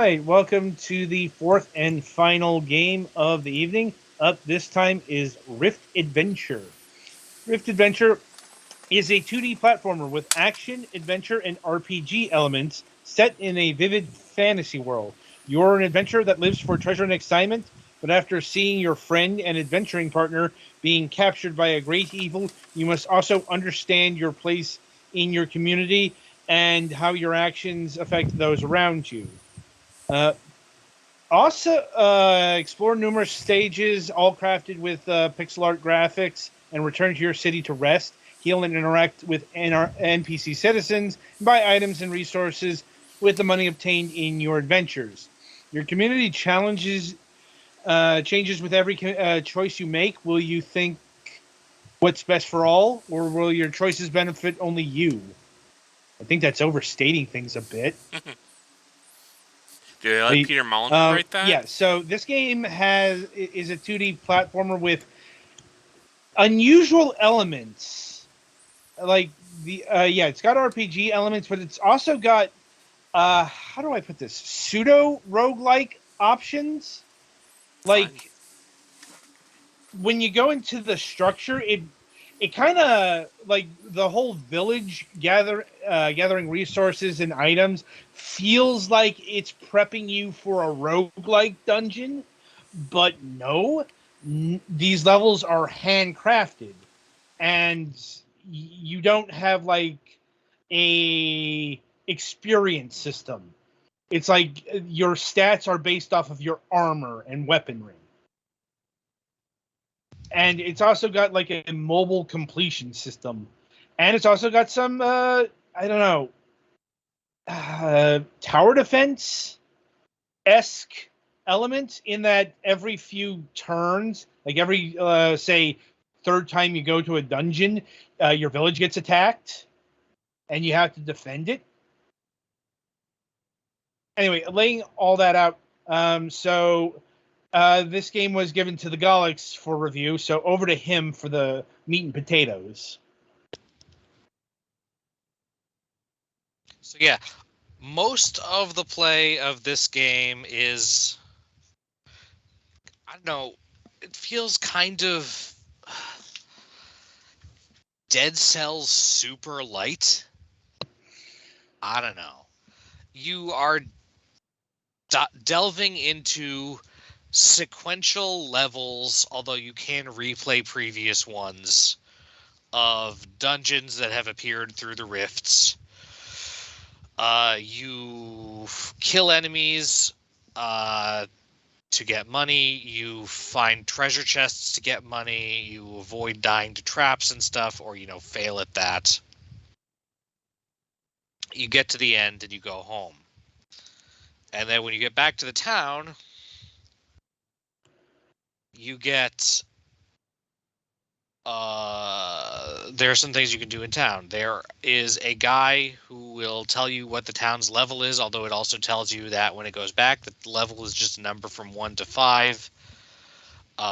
right, welcome to the fourth and final game of the evening. Up this time is Rift Adventure. Rift Adventure is a 2D platformer with action, adventure, and RPG elements set in a vivid fantasy world. You're an adventurer that lives for treasure and excitement, but after seeing your friend and adventuring partner being captured by a great evil, you must also understand your place in your community and how your actions affect those around you. Uh, explore numerous stages, all crafted with pixel art graphics, and return to your city to rest, heal, and interact with NPC citizens, and buy items and resources with the money obtained in your adventures. Your community challenges changes with every choice you make. Will you think what's best for all, or will your choices benefit only you? I think that's overstating things a bit. Did they let Peter Molyneux write that? Yeah, so this game is a 2D platformer with unusual elements. Like it's got RPG elements, but it's also got how do I put this? Pseudo roguelike options. Fine. Like when you go into the structure, it kind of like the whole village gathering resources and items feels like it's prepping you for a roguelike dungeon, but no, these levels are handcrafted, and you don't have like a experience system. It's like your stats are based off of your armor and weaponry. And it's also got like a mobile completion system, and it's also got some I don't know, tower defense esque element in that every few turns, like every say third time you go to a dungeon, your village gets attacked, and you have to defend it. Anyway, laying all that out, this game was given to the Galax for review, so over to him for the meat and potatoes. So yeah, most of the play of this game is, I don't know, it feels kind of Dead Cells super light. I don't know. You are delving into sequential levels, although you can replay previous ones, of dungeons that have appeared through the rifts. You kill enemies to get money. You find treasure chests to get money. You avoid dying to traps and stuff, or fail at that. You get to the end and you go home. And then when you get back to the town, you get there are some things you can do in town. There is a guy who will tell you what the town's level is, although it also tells you that when it goes back, the level is just a number from 1 to 5,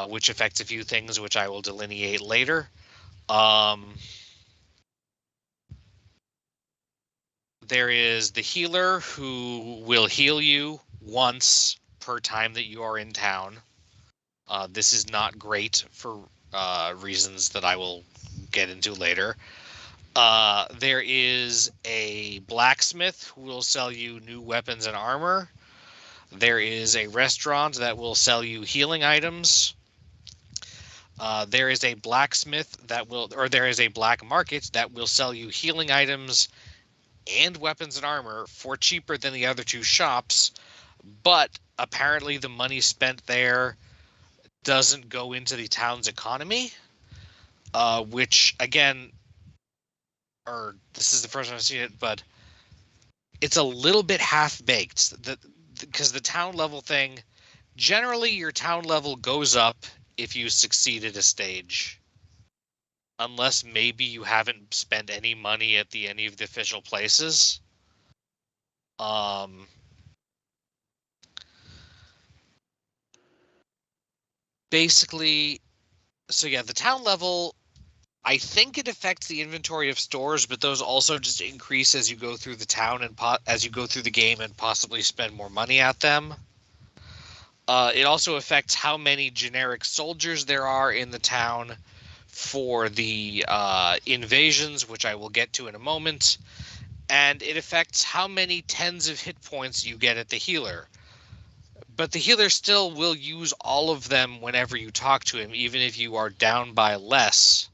which affects a few things, which I will delineate later. There is the healer who will heal you once per time that you are in town. This is not great for reasons that I will get into later. There is a blacksmith who will sell you new weapons and armor. There is a restaurant that will sell you healing items. There is a blacksmith there is a black market that will sell you healing items and weapons and armor for cheaper than the other two shops, but apparently the money spent there doesn't go into the town's economy, which again, or this is the first time I've seen it, but it's a little bit half-baked. Because the town level thing, generally your town level goes up if you succeed at a stage. Unless maybe you haven't spent any money at any of the official places. Basically, so yeah, the town level I think it affects the inventory of stores, but those also just increase as you go through the town and as you go through the game and possibly spend more money at them. It also affects how many generic soldiers there are in the town for the invasions, which I will get to in a moment. And it affects how many tens of hit points you get at the healer. But the healer still will use all of them whenever you talk to him, even if you are down by less.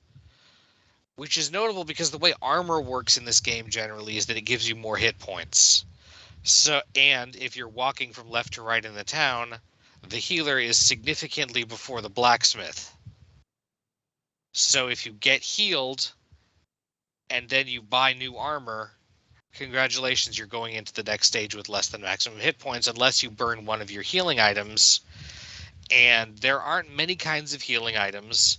Which is notable because the way armor works in this game generally is that it gives you more hit points. So, and if you're walking from left to right in the town, the healer is significantly before the blacksmith. So if you get healed and then you buy new armor, congratulations, you're going into the next stage with less than maximum hit points unless you burn one of your healing items. And there aren't many kinds of healing items.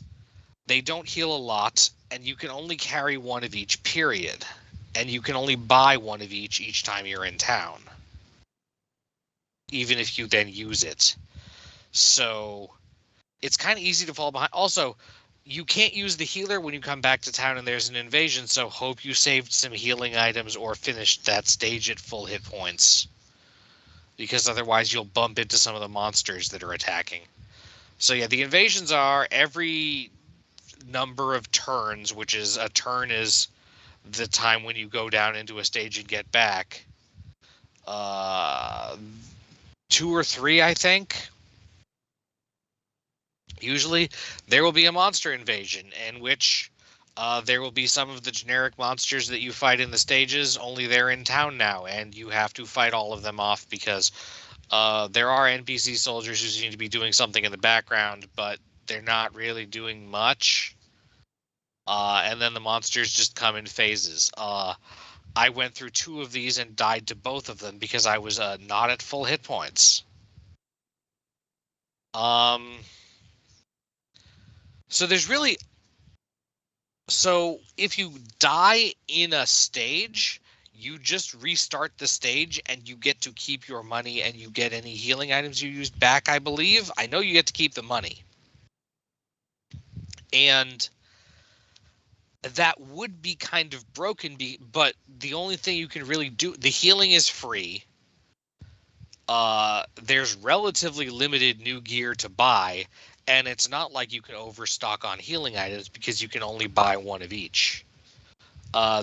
They don't heal a lot, and you can only carry one of each, period. And you can only buy one of each time you're in town, even if you then use it. So it's kind of easy to fall behind. Also, you can't use the healer when you come back to town and there's an invasion, so hope you saved some healing items or finished that stage at full hit points. Because otherwise you'll bump into some of the monsters that are attacking. So yeah, the invasions are every number of turns, which is a turn is the time when you go down into a stage and get back. 2 or 3, I think. Usually there will be a monster invasion in which there will be some of the generic monsters that you fight in the stages, only they're in town now, and you have to fight all of them off because there are NPC soldiers who seem to be doing something in the background, but they're not really doing much. And then the monsters just come in phases. I went through 2 of these and died to both of them because I was not at full hit points. So there's really... So if you die in a stage, you just restart the stage and you get to keep your money and you get any healing items you used back, I believe. I know you get to keep the money. And that would be kind of broken, but the only thing you can really do... The healing is free. There's relatively limited new gear to buy, and it's not like you can overstock on healing items because you can only buy one of each.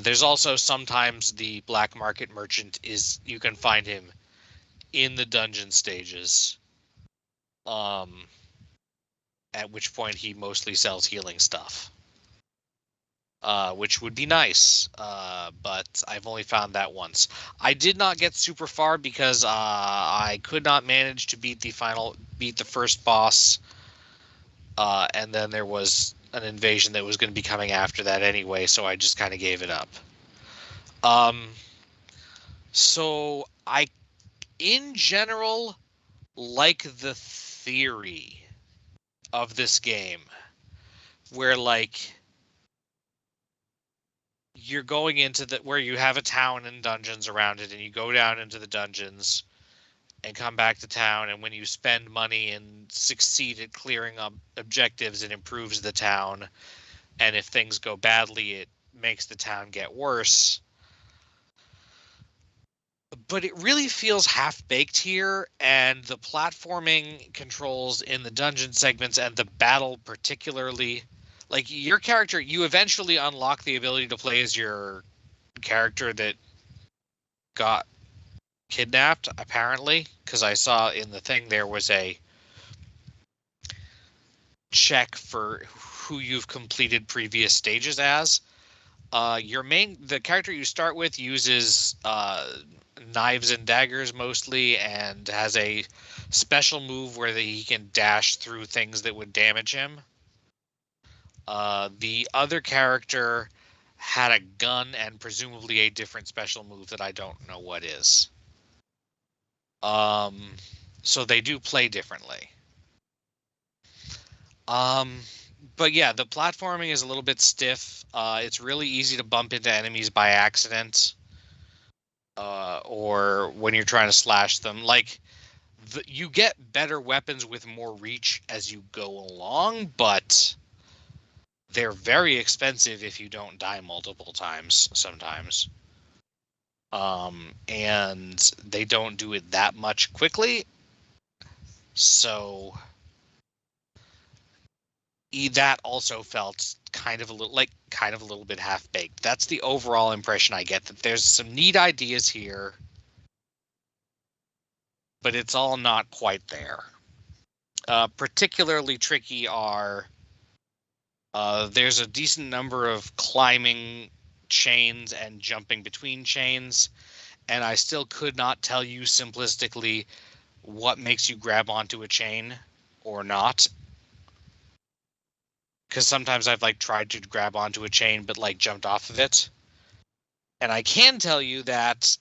There's also sometimes the black market merchant you can find him in the dungeon stages. At which point he mostly sells healing stuff. Which would be nice, but I've only found that once. I did not get super far because I could not manage to beat the first boss, and then there was an invasion that was going to be coming after that anyway, so I just kind of gave it up. So I, in general, like the theory of this game, where like you're going into where you have a town and dungeons around it, and you go down into the dungeons and come back to town, and when you spend money and succeed at clearing up objectives, it improves the town, and if things go badly, it makes the town get worse. But it really feels half-baked here, and the platforming controls in the dungeon segments and the battle particularly... Like, your character, you eventually unlock the ability to play as your character that got kidnapped, apparently, because I saw in the thing there was a check for who you've completed previous stages as. The character you start with uses knives and daggers mostly, and has a special move where he can dash through things that would damage him. The other character had a gun and presumably a different special move that I don't know what is. So they do play differently. But yeah, the platforming is a little bit stiff. It's really easy to bump into enemies by accident, or when you're trying to slash them. Like, you get better weapons with more reach as you go along, but They're very expensive if you don't die multiple times sometimes. And they don't do it that much quickly. So that also felt kind of a little bit half baked. That's the overall impression I get, that there's some neat ideas here, but it's all not quite there. Particularly tricky are there's a decent number of climbing chains and jumping between chains, and I still could not tell you simplistically what makes you grab onto a chain or not. Because sometimes I've tried to grab onto a chain but jumped off of it. And I can tell you that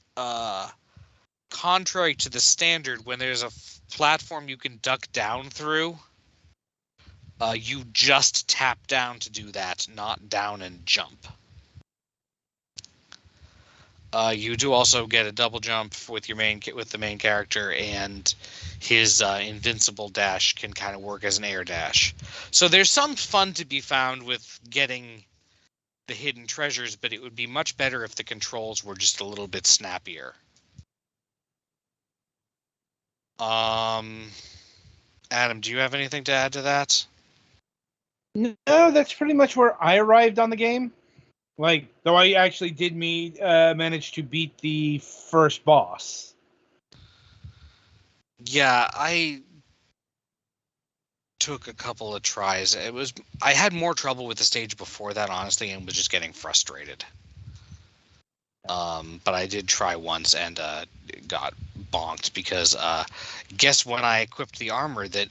contrary to the standard, when there's a platform you can duck down through, you just tap down to do that, not down and jump. You do also get a double jump with the main character, and his invincible dash can kind of work as an air dash. So there's some fun to be found with getting the hidden treasures, but it would be much better if the controls were just a little bit snappier. Adam, do you have anything to add to that? No, that's pretty much where I arrived on the game. Though I actually did manage to beat the first boss. Yeah, I took a couple of tries. I had more trouble with the stage before that, honestly, and was just getting frustrated. But I did try once and got bonked because guess when I equipped the armor that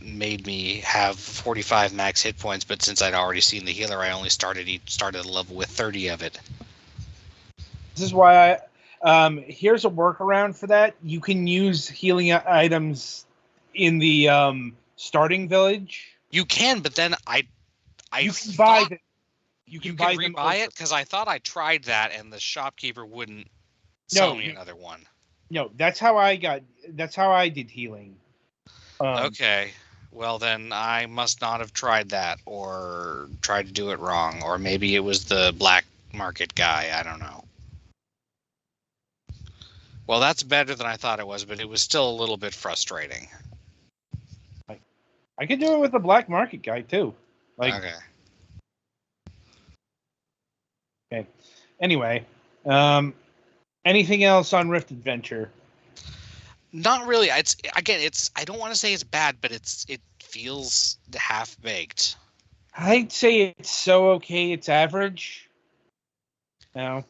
made me have 45 max hit points, but since I'd already seen the healer, I only started a level with 30 of it. This is why here's a workaround for that. You can use healing items in the starting village. You can, but then you can buy them. You can rebuy it, because I thought I tried that and the shopkeeper wouldn't sell me another one. No, that's how I did healing. Okay. Well, then I must not have tried that, or tried to do it wrong, or maybe it was the black market guy. I don't know. Well, that's better than I thought it was, but it was still a little bit frustrating. I could do it with the black market guy too. Okay. Okay. Anyway, anything else on Rift Adventure? Not really. I don't want to say it's bad, but it feels half baked. I'd say it's so okay. It's average. No.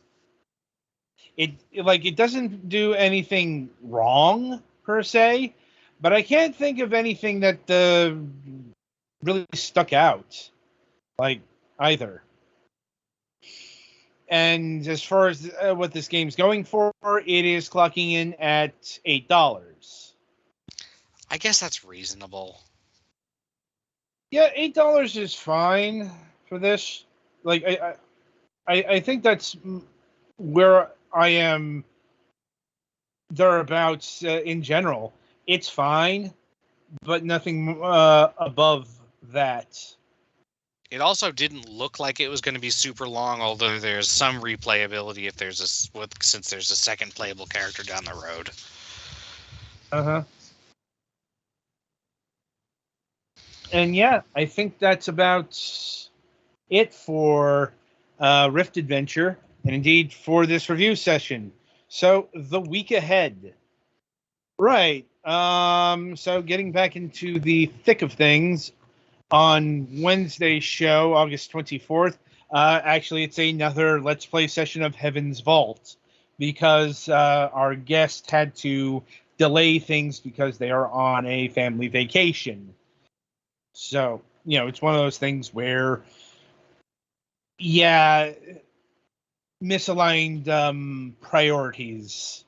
It doesn't do anything wrong per se, but I can't think of anything that really stuck out either. And as far as what this game's going for, it is clocking in at $8. I guess that's reasonable. Yeah, $8 is fine for this. I think that's where I am thereabouts in general. It's fine, but nothing above that. It also didn't look like it was going to be super long, although there's some replayability since there's a second playable character down the road. And yeah, I think that's about it for Rift Adventure, and indeed for this review session. So the week ahead. Right. So getting back into the thick of things, on Wednesday's show, August 24th, actually it's another Let's Play session of Heaven's Vault, because our guest had to delay things because they are on a family vacation. So, it's one of those things where, misaligned priorities.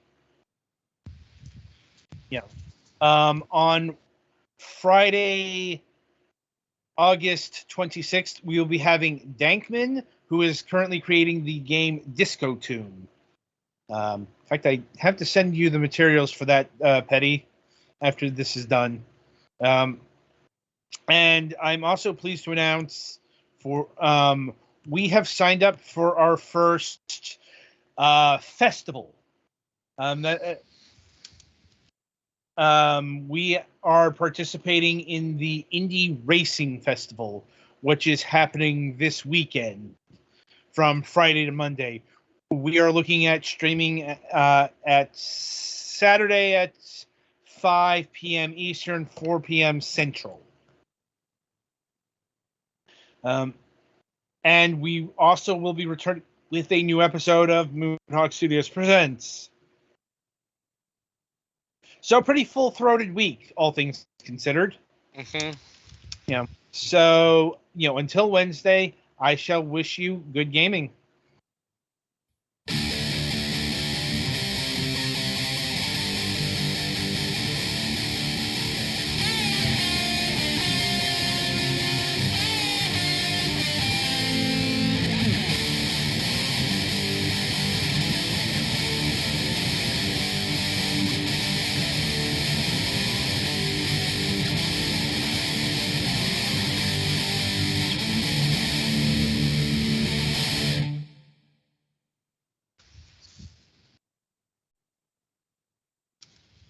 On Friday, August 26th, we will be having Dankman, who is currently creating the game Disco Tune. In fact, I have to send you the materials for that, Petty, after this is done. And I'm also pleased to announce for we have signed up for our first festival. We are participating in the Indie Racing Festival, which is happening this weekend from Friday to Monday. We are looking at streaming at Saturday at 5 p.m. Eastern, 4 p.m. Central. And we also will be returning with a new episode of Moonhawk Studios Presents. So pretty full-throated week, all things considered. Mm-hmm. Yeah. So, until Wednesday, I shall wish you good gaming.